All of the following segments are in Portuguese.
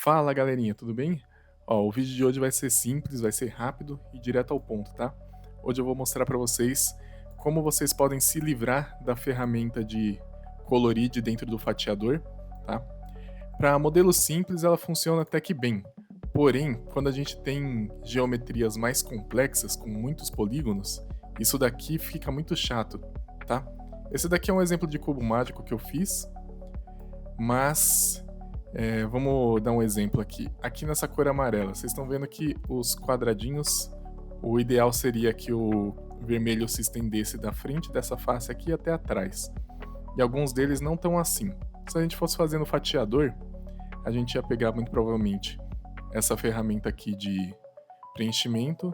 Fala galerinha, tudo bem? Ó, o vídeo de hoje vai ser simples, vai ser rápido e direto ao ponto, tá? Hoje eu vou mostrar para vocês como vocês podem se livrar da ferramenta de coloride dentro do fatiador, tá? Para modelos simples ela funciona até que bem, porém, quando a gente tem geometrias mais complexas, com muitos polígonos, isso daqui fica muito chato, tá? Esse daqui é um exemplo de cubo mágico que eu fiz, mas vamos dar um exemplo aqui. Aqui nessa cor amarela, vocês estão vendo que os quadradinhos, o ideal seria que o vermelho se estendesse da frente dessa face aqui até atrás. E alguns deles não estão assim. Se a gente fosse fazer no fatiador, a gente ia pegar muito provavelmente essa ferramenta aqui de preenchimento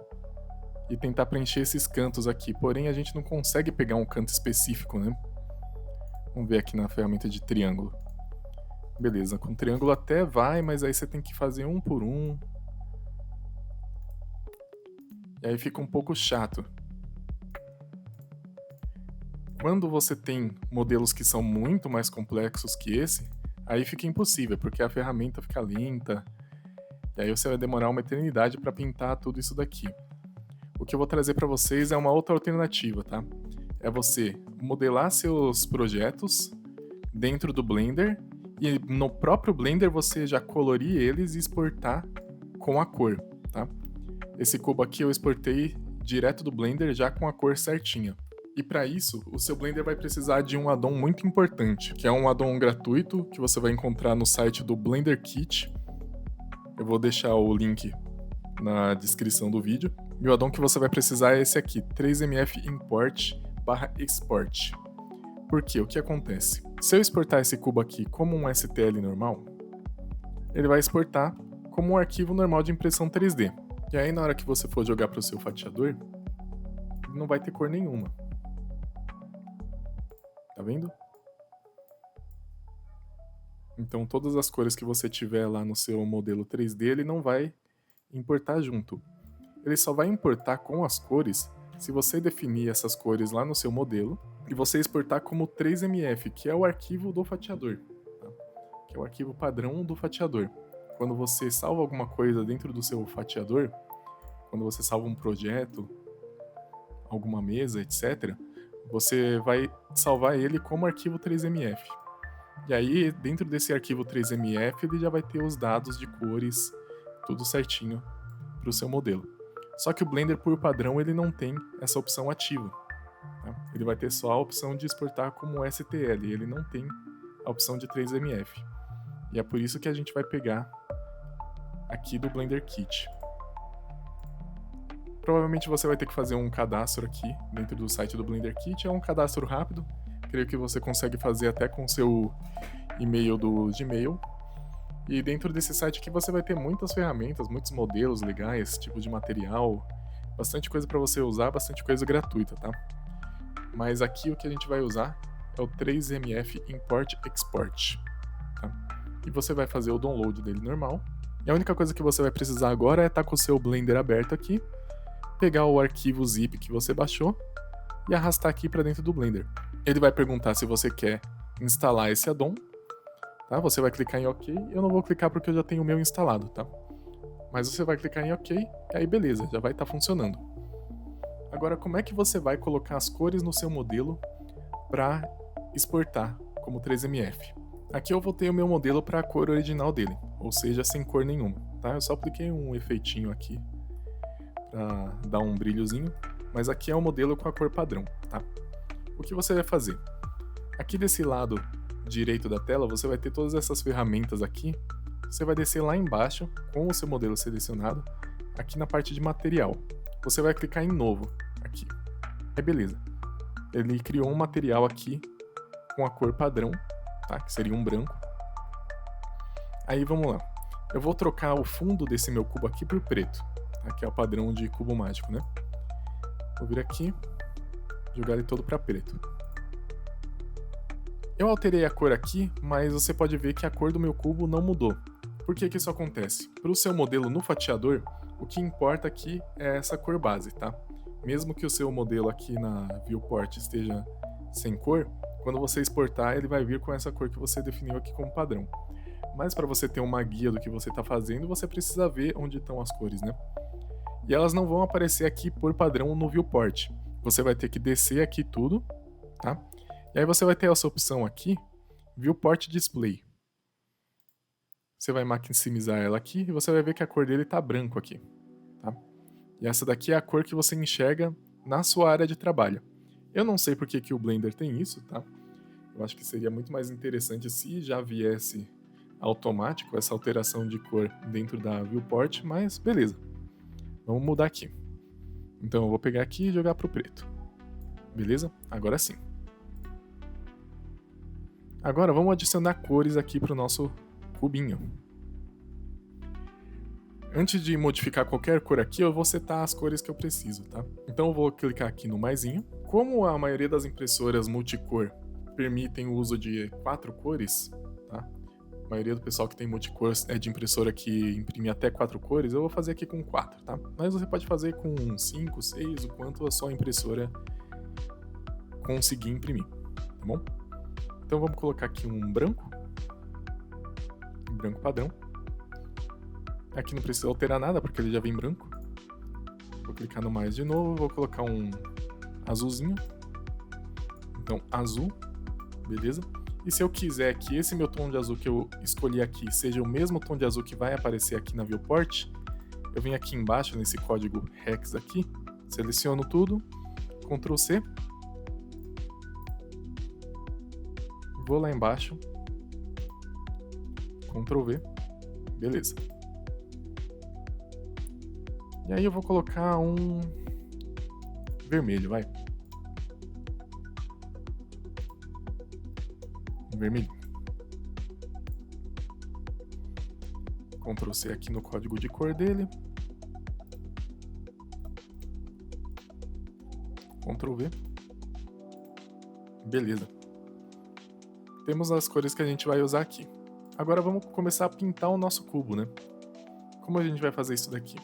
e tentar preencher esses cantos aqui. Porém, a gente não consegue pegar um canto específico, né? Vamos ver aqui na ferramenta de triângulo. Beleza, com triângulo até vai, mas aí você tem que fazer um por um. E aí fica um pouco chato. Quando você tem modelos que são muito mais complexos que esse, aí fica impossível, porque a ferramenta fica lenta. E aí você vai demorar uma eternidade para pintar tudo isso daqui. O que eu vou trazer para vocês é uma outra alternativa, tá? É você modelar seus projetos dentro do Blender e no próprio Blender você já colorir eles e exportar com a cor, tá? Esse cubo aqui eu exportei direto do Blender já com a cor certinha. E para isso, o seu Blender vai precisar de um addon muito importante, que é um addon gratuito que você vai encontrar no site do Blender Kit. Eu vou deixar o link na descrição do vídeo. E o addon que você vai precisar é esse aqui, 3mf import/export. Por quê? O que acontece? Se eu exportar esse cubo aqui como um STL normal, ele vai exportar como um arquivo normal de impressão 3D. E aí na hora que você for jogar para o seu fatiador, ele não vai ter cor nenhuma. Tá vendo? Então todas as cores que você tiver lá no seu modelo 3D, ele não vai importar junto. Ele só vai importar com as cores se você definir essas cores lá no seu modelo e você exportar como 3mf, que é o arquivo do fatiador, tá? Que é o arquivo padrão do fatiador. Quando você salva alguma coisa dentro do seu fatiador, quando você salva um projeto, alguma mesa, etc., você vai salvar ele como arquivo 3mf. E aí, dentro desse arquivo 3mf, ele já vai ter os dados de cores, tudo certinho para o seu modelo. Só que o Blender, por padrão, ele não tem essa opção ativa. Tá? Ele vai ter só a opção de exportar como STL, ele não tem a opção de 3mf. E é por isso que a gente vai pegar aqui do Blender Kit. Provavelmente você vai ter que fazer um cadastro aqui dentro do site do Blender Kit. É um cadastro rápido, creio que você consegue fazer até com seu e-mail do Gmail. E dentro desse site aqui você vai ter muitas ferramentas, muitos modelos legais, tipo de material, bastante coisa para você usar, bastante coisa gratuita, tá? Mas aqui o que a gente vai usar é o 3mf import export, tá? E você vai fazer o download dele normal. E a única coisa que você vai precisar agora é estar com o seu Blender aberto aqui, pegar o arquivo zip que você baixou e arrastar aqui para dentro do Blender. Ele vai perguntar se você quer instalar esse addon. Tá? Você vai clicar em OK, eu não vou clicar porque eu já tenho o meu instalado, tá? Mas você vai clicar em OK, e aí beleza, já vai estar funcionando. Agora, como é que você vai colocar as cores no seu modelo para exportar como 3mf? Aqui eu voltei o meu modelo para a cor original dele, ou seja, sem cor nenhuma, tá? Eu só apliquei um efeitinho aqui para dar um brilhozinho, mas aqui é o modelo com a cor padrão, tá? O que você vai fazer? Aqui desse lado direito da tela, você vai ter todas essas ferramentas aqui. Você vai descer lá embaixo com o seu modelo selecionado, aqui na parte de material. Você vai clicar em novo, aqui. Aí beleza. Ele criou um material aqui com a cor padrão, tá? Que seria um branco. Aí vamos lá. Eu vou trocar o fundo desse meu cubo aqui por preto, tá? Que é o padrão de cubo mágico, né? Vou vir aqui, jogar ele todo para preto. Eu alterei a cor aqui, mas você pode ver que a cor do meu cubo não mudou. Por que isso acontece? Para o seu modelo no fatiador, o que importa aqui é essa cor base, tá? Mesmo que o seu modelo aqui na viewport esteja sem cor, quando você exportar ele vai vir com essa cor que você definiu aqui como padrão. mas para você ter uma guia do que você está fazendo, você precisa ver onde estão as cores, né? E elas não vão aparecer aqui por padrão no viewport. Você vai ter que descer aqui tudo, tá? E aí você vai ter essa opção aqui, viewport display. Você vai maximizar ela aqui e você vai ver que a cor dele está branco aqui, tá? E essa daqui é a cor que você enxerga na sua área de trabalho. Eu não sei porque que o Blender tem isso, tá? Eu acho que seria muito mais interessante se já viesse automático essa alteração de cor dentro da viewport, mas beleza. Vamos mudar aqui. Então eu vou pegar aqui e jogar pro preto. Beleza? Agora sim. Agora vamos adicionar cores aqui pro nosso cubinho. Antes de modificar qualquer cor aqui, eu vou setar as cores que eu preciso, tá? Então eu vou clicar aqui no maisinho. Como a maioria das impressoras multicor permitem o uso de 4 cores, tá? A maioria do pessoal que tem multicor é de impressora que imprime até 4 cores, eu vou fazer aqui com 4, tá? Mas você pode fazer com 5, 6, o quanto a sua impressora conseguir imprimir, tá bom? Então vamos colocar aqui um branco padrão. Aqui não precisa alterar nada, porque ele já vem branco. Vou clicar no mais de novo, vou colocar um azulzinho. Então, azul, beleza? E se eu quiser que esse meu tom de azul que eu escolhi aqui seja o mesmo tom de azul que vai aparecer aqui na viewport, eu venho aqui embaixo, nesse código hex aqui, seleciono tudo, Ctrl C, vou lá embaixo, Ctrl V, beleza. E aí eu vou colocar um vermelho, vai. Um vermelho. Ctrl C aqui no código de cor dele. Ctrl V. Beleza. Temos as cores que a gente vai usar aqui. Agora vamos começar a pintar o nosso cubo, né? Como a gente vai fazer isso daqui?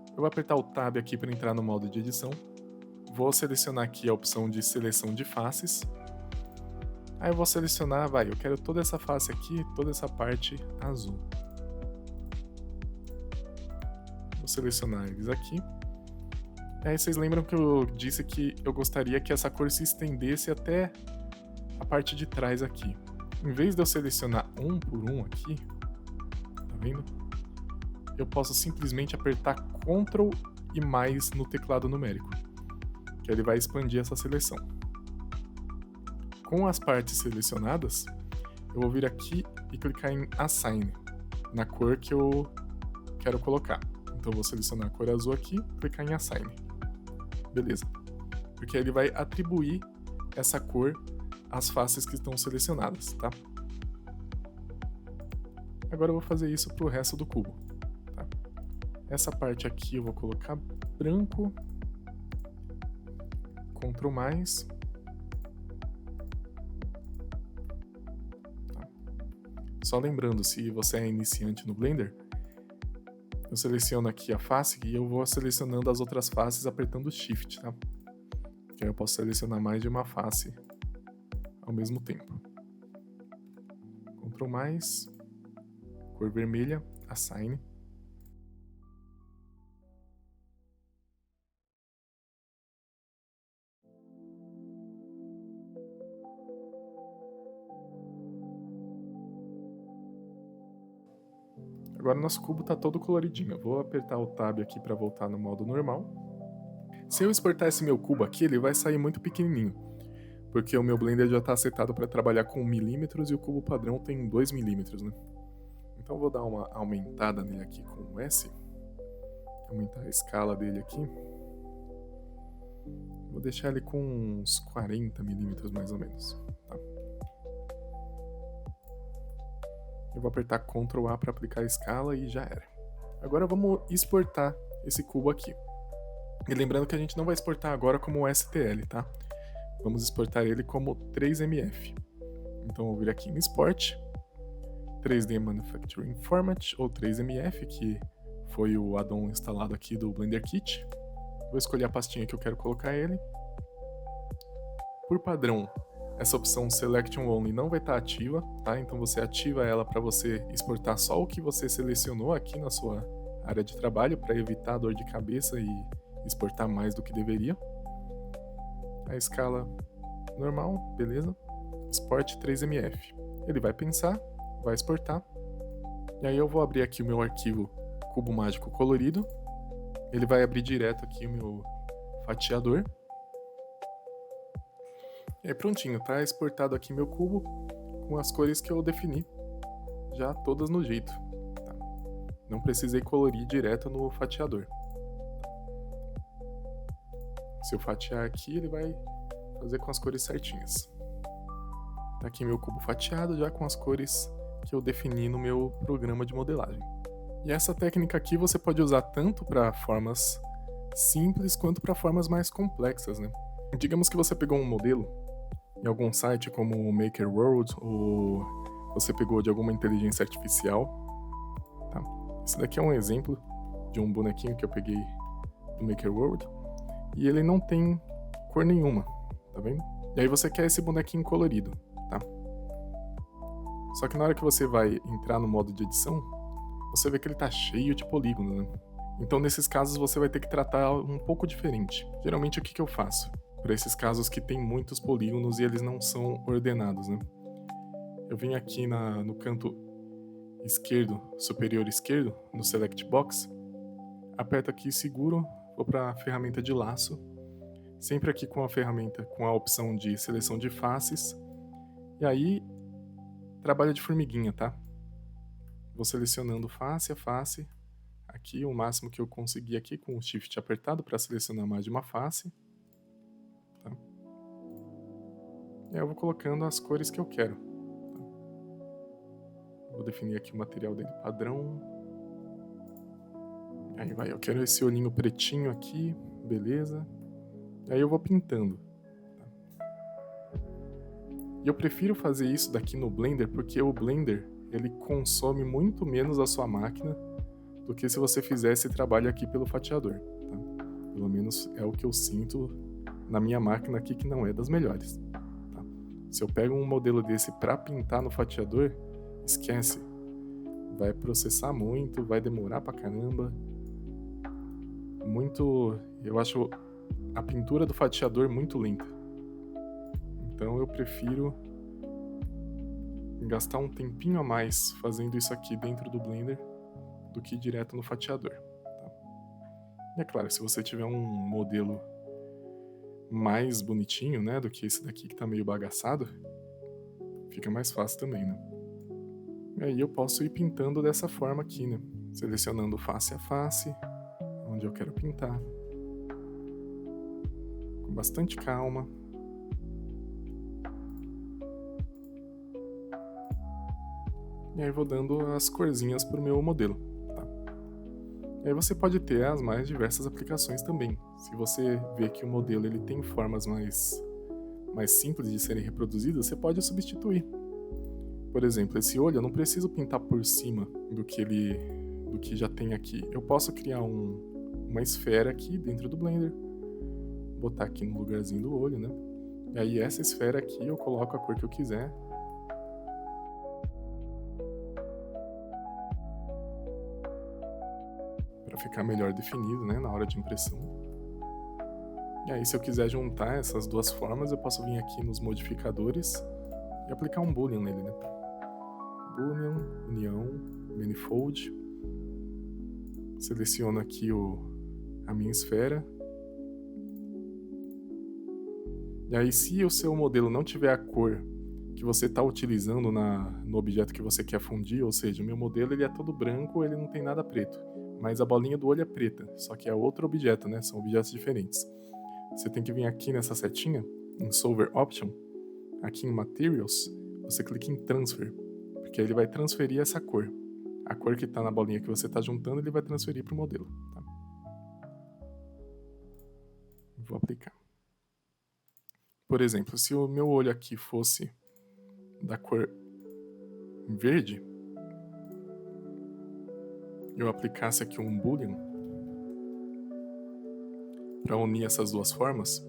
Eu vou apertar o Tab aqui para entrar no modo de edição. Vou selecionar aqui a opção de seleção de faces. Aí eu vou selecionar, eu quero toda essa face aqui, toda essa parte azul. Vou selecionar eles aqui. E aí vocês lembram que eu disse que eu gostaria que essa cor se estendesse até a parte de trás aqui. Em vez de eu selecionar um por um aqui, tá vendo? Eu posso simplesmente apertar Ctrl e mais no teclado numérico, que ele vai expandir essa seleção. Com as partes selecionadas, eu vou vir aqui e clicar em Assign, na cor que eu quero colocar. Então eu vou selecionar a cor azul aqui, clicar em Assign. Beleza. Porque ele vai atribuir essa cor às faces que estão selecionadas, tá? Agora eu vou fazer isso para o resto do cubo. Tá? Essa parte aqui eu vou colocar branco, Ctrl+. Tá? Só lembrando, se você é iniciante no Blender, eu seleciono aqui a face e eu vou selecionando as outras faces apertando Shift, tá? Que aí eu posso selecionar mais de uma face ao mesmo tempo. Ctrl+, cor vermelha, Assign. Agora nosso cubo está todo coloridinho. Eu vou apertar o Tab aqui para voltar no modo normal. Se eu exportar esse meu cubo aqui, ele vai sair muito pequenininho, porque o meu Blender já está setado para trabalhar com milímetros e o cubo padrão tem 2 milímetros, né? Então eu vou dar uma aumentada nele aqui com o S, aumentar a escala dele aqui. Vou deixar ele com uns 40 milímetros mais ou menos. Tá? Eu vou apertar Ctrl A para aplicar a escala e já era. Agora vamos exportar esse cubo aqui. E lembrando que a gente não vai exportar agora como STL, tá? Vamos exportar ele como 3MF. Então eu vou vir aqui em Export, 3D Manufacturing Format, ou 3MF, que foi o add-on instalado aqui do Blender Kit. Vou escolher a pastinha que eu quero colocar ele. Por padrão, essa opção Selection Only não vai estar ativa, tá? Então você ativa ela para você exportar só o que você selecionou aqui na sua área de trabalho, para evitar dor de cabeça e exportar mais do que deveria. A escala normal, beleza? Export 3MF. Ele vai pensar, vai exportar. E aí eu vou abrir aqui o meu arquivo cubo mágico colorido. Ele vai abrir direto aqui o meu fatiador. E aí prontinho, tá exportado aqui meu cubo com as cores que eu defini, já todas no jeito. Tá? Não precisei colorir direto no fatiador. Se eu fatiar aqui, ele vai fazer com as cores certinhas. Tá aqui meu cubo fatiado, já com as cores que eu defini no meu programa de modelagem. E essa técnica aqui você pode usar tanto para formas simples quanto para formas mais complexas, né? Digamos que você pegou um modelo em algum site como o Maker World, ou você pegou de alguma inteligência artificial. Tá? Esse daqui é um exemplo de um bonequinho que eu peguei do Maker World, e ele não tem cor nenhuma, tá vendo? E aí você quer esse bonequinho colorido, tá? Só que na hora que você vai entrar no modo de edição, você vê que ele tá cheio de polígonos, né? Então nesses casos você vai ter que tratar um pouco diferente. Geralmente o que eu faço? Para esses casos que tem muitos polígonos e eles não são ordenados, né? Eu venho aqui no canto esquerdo, superior esquerdo, no Select Box, aperto aqui e seguro, vou para a ferramenta de laço, sempre aqui com a ferramenta, com a opção de seleção de faces, e aí trabalho de formiguinha, tá? Vou selecionando face a face, aqui o máximo que eu conseguir aqui com o Shift apertado para selecionar mais de uma face. Tá? E aí eu vou colocando as cores que eu quero. Tá? Vou definir aqui o material dele padrão. Aí vai, eu quero esse olhinho pretinho aqui, beleza. Aí eu vou pintando. Tá? E eu prefiro fazer isso daqui no Blender porque o Blender ele consome muito menos a sua máquina do que se você fizesse trabalho aqui pelo fatiador. Tá? Pelo menos é o que eu sinto na minha máquina aqui, que não é das melhores. Tá? Se eu pego um modelo desse para pintar no fatiador, esquece. Vai processar muito, vai demorar pra caramba. Eu acho a pintura do fatiador muito lenta. Então eu prefiro gastar um tempinho a mais fazendo isso aqui dentro do Blender do que direto no fatiador. Tá? E é claro, se você tiver um modelo mais bonitinho, né, do que esse daqui que tá meio bagaçado, fica mais fácil também, né? E aí eu posso ir pintando dessa forma aqui, né? Selecionando face a face, onde eu quero pintar. Com bastante calma. E aí vou dando as corzinhas pro meu modelo. Tá? E aí você pode ter as mais diversas aplicações também. Se você vê que o modelo ele tem formas mais simples de serem reproduzidas, você pode substituir. Por exemplo, esse olho eu não preciso pintar por cima do que já tem aqui. Eu posso criar uma esfera aqui dentro do Blender, botar aqui no lugarzinho do olho, né? E aí essa esfera aqui eu coloco a cor que eu quiser. Para ficar melhor definido, né, na hora de impressão. E aí se eu quiser juntar essas duas formas, eu posso vir aqui nos modificadores e aplicar um boolean nele, né? Boolean, união, manifold. Seleciono aqui a minha esfera. E aí se o seu modelo não tiver a cor que você está utilizando no objeto que você quer fundir, ou seja, o meu modelo ele é todo branco, ele não tem nada preto, mas a bolinha do olho é preta, só que é outro objeto, né? São objetos diferentes. Você tem que vir aqui nessa setinha, em Solver Option, aqui em Materials, você clica em Transfer, porque ele vai transferir essa cor. A cor que está na bolinha que você está juntando, ele vai transferir para o modelo. Tá? Vou aplicar. Por exemplo, se o meu olho aqui fosse da cor verde, eu aplicasse aqui um boolean para unir essas duas formas,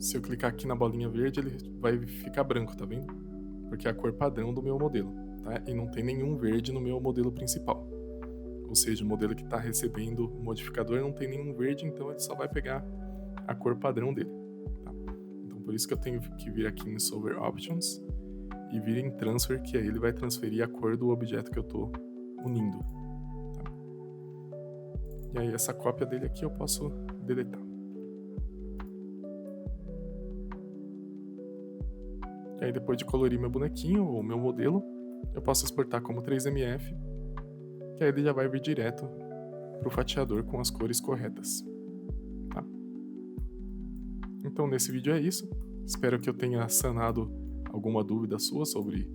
Se eu clicar aqui na bolinha verde, ele vai ficar branco, tá vendo? Porque é a cor padrão do meu modelo, tá? E não tem nenhum verde no meu modelo principal. Ou seja, o modelo que está recebendo o modificador não tem nenhum verde, então ele só vai pegar a cor padrão dele, tá? Então por isso que eu tenho que vir aqui em Solver Options e vir em Transfer, que aí ele vai transferir a cor do objeto que eu estou unindo, tá? E aí essa cópia dele aqui eu posso deletar. E aí depois de colorir meu bonequinho ou meu modelo, eu posso exportar como 3MF, que aí ele já vai vir direto para o fatiador com as cores corretas, tá? Então nesse vídeo é isso. Espero que eu tenha sanado alguma dúvida sua sobre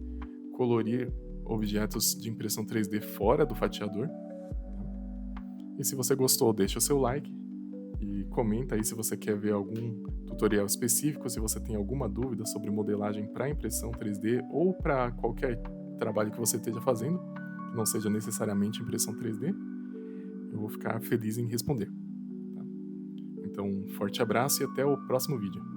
colorir objetos de impressão 3D fora do fatiador. E se você gostou, deixa o seu like e comenta aí se você quer ver algum tutorial específico, se você tem alguma dúvida sobre modelagem para impressão 3D ou para qualquer trabalho que você esteja fazendo, que não seja necessariamente impressão 3D, eu vou ficar feliz em responder, tá? Então, um forte abraço e até o próximo vídeo.